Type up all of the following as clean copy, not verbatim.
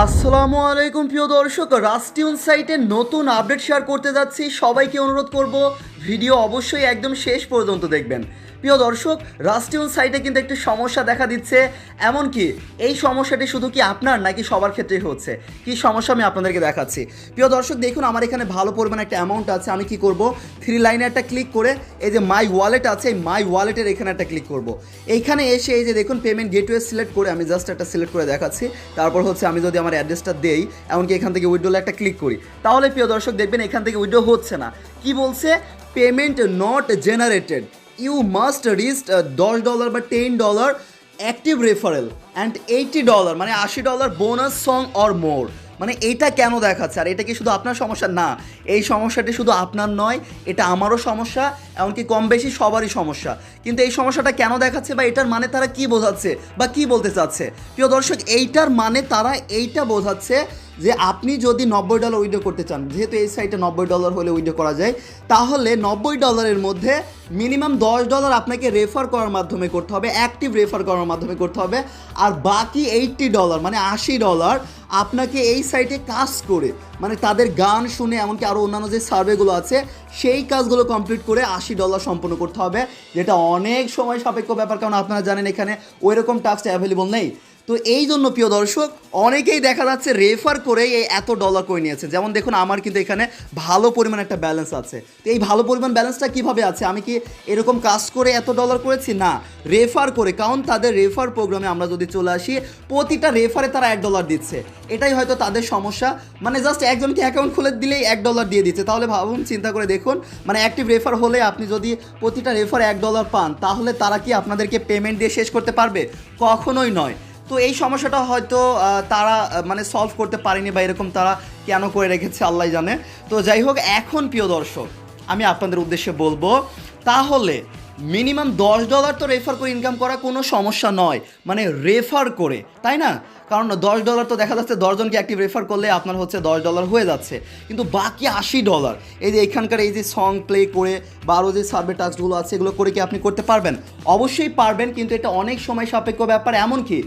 আসসালামু আলাইকুম প্রিয় দর্শক, রাস্টিউন সাইটে নতুন আপডেট শেয়ার করতে যাচ্ছি। সবাইকে অনুরোধ করব ভিডিও অবশ্যই একদম শেষ পর্যন্ত দেখবেন। প্রিয় দর্শক, রাস্টিউন সাইটে কিন্তু একটি সমস্যা দেখা দিচ্ছে। এমনকি এই সমস্যাটি শুধু কি আপনার নাকি সবার ক্ষেত্রেই হচ্ছে, কি সমস্যা আমি আপনাদেরকে দেখাচ্ছি। প্রিয় দর্শক দেখুন, আমার এখানে ভালো পরিমাণে একটা অ্যামাউন্ট আছে। আমি কি করব, থ্রি লাইনে একটা ক্লিক করে এই যে মাই ওয়ালেট আছে, এই মাই ওয়ালেটের এখানে একটা ক্লিক করব। এইখানে এসে এই যে দেখুন পেমেন্ট গেটওয়ে সিলেক্ট করে আমি জাস্ট একটা সিলেক্ট করে দেখাচ্ছি। তারপর হচ্ছে আমি যদি আমার অ্যাড্রেসটা দেই, এমনকি এখান থেকে উইথড্রলে একটা ক্লিক করি, তাহলে প্রিয় দর্শক দেখবেন এখান থেকে উইথড্র হচ্ছে না। কি বলছে, payment not generated, you must reach $10 বা $10 অ্যাক্টিভ রেফারেল অ্যান্ড $80 মানে $80 বোনাস সং অর মোর। মানে এইটা কেন দেখাচ্ছে? আর এটা কি শুধু আপনার সমস্যা? না, এই সমস্যাটি শুধু আপনার নয়, এটা আমারও সমস্যা, এমনকি কম বেশি সবারই সমস্যা। কিন্তু এই সমস্যাটা কেন দেখাচ্ছে বা এটার মানে তারা কি বোঝাচ্ছে বা কি বলতে চাচ্ছে? প্রিয় দর্শক, এইটার মানে তারা এইটা বোঝাচ্ছে যে আপনি যদি $90 উইথড্র করতে চান, যেহেতু এই সাইটে $90 হলে উইথড্র করা যায়, তাহলে $90 মধ্যে মিনিমাম $10 আপনাকে রেফার করার মাধ্যমে করতে হবে, অ্যাক্টিভ রেফার করার মাধ্যমে করতে হবে। আর বাকি $80 মানে $80 আপনাকে এই সাইটে কাজ করে, মানে তাদের গান শুনে, এমনকি আরও অন্যান্য যে সার্ভেগুলো আছে সেই কাজগুলো কমপ্লিট করে $80 সম্পন্ন করতে হবে, যেটা অনেক সময় সাপেক্ষ ব্যাপার। কারণ আপনারা জানেন এখানে ওই রকম টাস্ক অ্যাভেলেবল নেই। তো এই জন্য প্রিয় দর্শক, অনেকেই দেখা যাচ্ছে রেফার করে এই এত ডলার করে নিয়েছে। যেমন দেখুন, আমার কিন্তু এখানে ভালো পরিমাণ একটা ব্যালেন্স আছে। তো এই ভালো পরিমাণ ব্যালেন্সটা কীভাবে আছে? আমি কি এরকম কাজ করে এত ডলার করেছি? না, রেফার করে। কারণ তাদের রেফার প্রোগ্রামে আমরা যদি চলে আসি, প্রতিটা রেফারে তারা $1 দিচ্ছে। এটাই হয়তো তাদের সমস্যা। মানে জাস্ট একজনকে অ্যাকাউন্ট খুলে দিলেই $1 দিয়ে দিচ্ছে। তাহলে ভাবুন, চিন্তা করে দেখুন, মানে অ্যাক্টিভ রেফার হলে আপনি যদি প্রতিটা রেফারে $1 পান, তাহলে তারা কি আপনাদেরকে পেমেন্ট দিয়ে শেষ করতে পারবে? কখনোই নয়। তো এই সমস্যাটা হয়তো তারা মানে সলভ করতে পারেনি, বা এরকম তারা কেন করে রেখেছে আল্লাহ জানে। তো যাই হোক, এখন প্রিয় দর্শক আমি আপনাদের উদ্দেশ্যে বলবো, তাহলে মিনিমাম $10 তো রেফার করে ইনকাম করা কোনো সমস্যা নয়, মানে রেফার করে, তাই না? কারণ $10 তো দেখা যাচ্ছে 10 জনকে অ্যাক্টিভ রেফার করলে আপনার হচ্ছে $10 হয়ে যাচ্ছে। কিন্তু বাকি $80, এই যে এখানকার এই যে সং প্লে করে বা আরও যে সার্ভে টাস্কগুলো আছে, এগুলো করে কি আপনি করতে পারবেন? অবশ্যই পারবেন, কিন্তু এটা অনেক সময় সাপেক্ষ ব্যাপার। এমনকি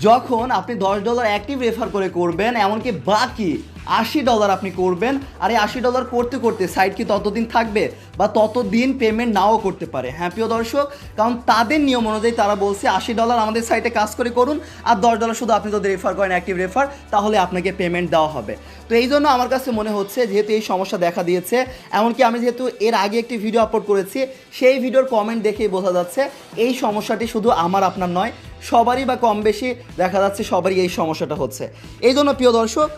যখন আপনি $10 অ্যাক্টিভ রেফার করে করবেন, এমনকি বাকি $80 আপনি করবেন, আর এই $80 করতে করতে সাইট কি ততদিন থাকবে, বা ততদিন পেমেন্ট নাও করতে পারে। হ্যাঁ প্রিয় দর্শক, কারণ তাদের নিয়ম অনুযায়ী তারা বলছে $80 আমাদের সাইটে কাজ করে করুন, আর $10 শুধু আপনি যদি রেফার করেন অ্যাক্টিভ রেফার, তাহলে আপনাকে পেমেন্ট দেওয়া হবে। তো এই জন্য আমার কাছে মনে হচ্ছে, যেহেতু এই সমস্যা দেখা দিয়েছে, এমনকি আমি যেহেতু এর আগে একটি ভিডিও আপলোড করেছি, সেই ভিডিওর কমেন্ট দেখেই বোঝা যাচ্ছে এই সমস্যাটি শুধু আমার আপনার নয়, সবারই বা কম বেশি দেখা যাচ্ছে সবারই এই সমস্যাটা হচ্ছে। এই জন্য প্রিয় দর্শক,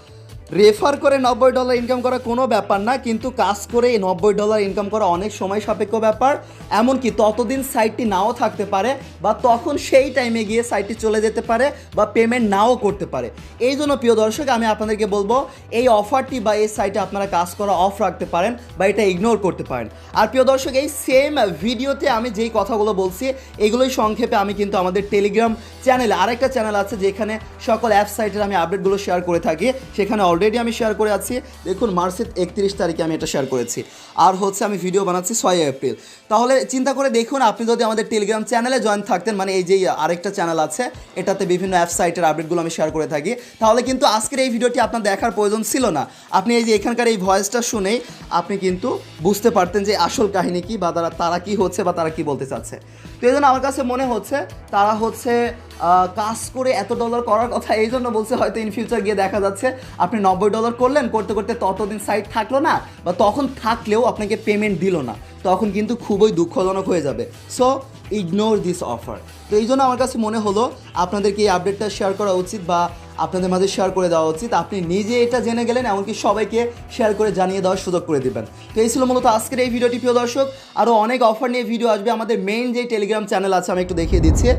রেফার করে $90 ইনকাম করা কোনো ব্যাপার না, কিন্তু কাজ করে এই $90 ইনকাম করা অনেক সময় সাপেক্ষ ব্যাপার। এমনকি ততদিন সাইটটি নাও থাকতে পারে, বা তখন সেই টাইমে গিয়ে সাইটটি চলে যেতে পারে, বা পেমেন্ট নাও করতে পারে। এই জন্য প্রিয় দর্শক, আমি আপনাদেরকে বলবো এই অফারটি বা এই সাইটে আপনারা কাজ করা অফ রাখতে পারেন, বা এটা ইগনোর করতে পারেন। আর প্রিয় দর্শক, এই সেম ভিডিওতে আমি যেই কথাগুলো বলছি, এগুলোই সংক্ষেপে আমি কিন্তু আমাদের টেলিগ্রাম চ্যানেলে, আরেকটা চ্যানেল আছে যেখানে সকল অ্যাপ সাইটের আমি আপডেটগুলো শেয়ার করে থাকি, সেখানে অলরেডি আমি শেয়ার করে আছি। দেখুন, মার্চের 31 তারিখে আমি এটা শেয়ার করেছি, আর হচ্ছে আমি ভিডিও বানাচ্ছি 6 এপ্রিল। তাহলে চিন্তা করে দেখুন, আপনি যদি আমাদের টেলিগ্রাম চ্যানেলে জয়েন থাকতেন, মানে এই যে আরেকটা চ্যানেল আছে, এটাতে বিভিন্ন অ্যাপ সাইটের আপডেটগুলো আমি শেয়ার করে থাকি, তাহলে কিন্তু আজকের এই ভিডিওটি আপনার দেখার প্রয়োজন ছিল না। আপনি এই যে এখানকার এই ভয়েসটা শুনেই আপনি কিন্তু বুঝতে পারতেন যে আসল কাহিনী কী, বা তারা কী হচ্ছে, বা তারা কী বলতে চাচ্ছে। তো এই জন্য আমার কাছে মনে হচ্ছে তারা হচ্ছে কাজ করে এত ডলার করার কথা এই জন্য বলছে, হয়তো ইন ফিউচার গিয়ে দেখা যাচ্ছে আপনি $90 করলেন, করতে করতে ততদিন সাইট থাকলো না, বা তখন থাকলেও আপনাকে পেমেন্ট দিল না, তখন কিন্তু খুবই দুঃখজনক হয়ে যাবে। So ignore this offer. তো এই জন্য আমার কাছে মনে হলো আপনাদেরকে এই আপডেটটা শেয়ার করা উচিত, বা আপনাদের মাঝে শেয়ার করে দেওয়া উচিত। আপনি নিজে এটা জেনে গেলেন, এমনকি সবাইকে শেয়ার করে জানিয়ে দেওয়ার সুযোগ করে দেবেন। তো এই ছিল মূলত আজকের এই ভিডিওটি প্রিয় দর্শক। আরও অনেক অফার নিয়ে ভিডিও আসবে। আমাদের মেইন যে টেলিগ্রাম চ্যানেল আছে, আমি একটু দেখিয়ে দিচ্ছি।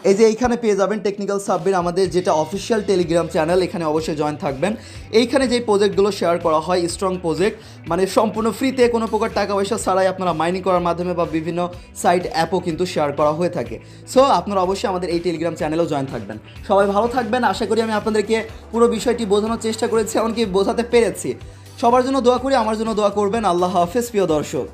এই যে এইখানে পেয়ে যাবেন টেকনিক্যাল সাব্বির, আমাদের যেটা অফিসিয়াল টেলিগ্রাম চ্যানেল, এখানে অবশ্যই জয়েন থাকবেন। এইখানে যে প্রজেক্টগুলো শেয়ার করা হয়, স্ট্রং প্রজেক্ট, মানে সম্পূর্ণ ফ্রিতে, কোনো প্রকার টাকা পয়সা ছাড়াই আপনারা মাইনিং করার মাধ্যমে বা বিভিন্ন সাইট অ্যাপও কিন্তু শেয়ার করা হয়ে থাকে। সো আপনারা অবশ্যই আমাদের এই টেলিগ্রাম চ্যানেলেও জয়েন থাকবেন। সবাই ভালো থাকবেন। আশা করি আমি আপনাদেরকে পুরো বিষয়টি বোঝানোর চেষ্টা করেছি, এমনকি বোঝাতে পেরেছি। সবার জন্য দোয়া করি, আমার জন্য দোয়া করবেন। আল্লাহ হাফেজ প্রিয় দর্শক।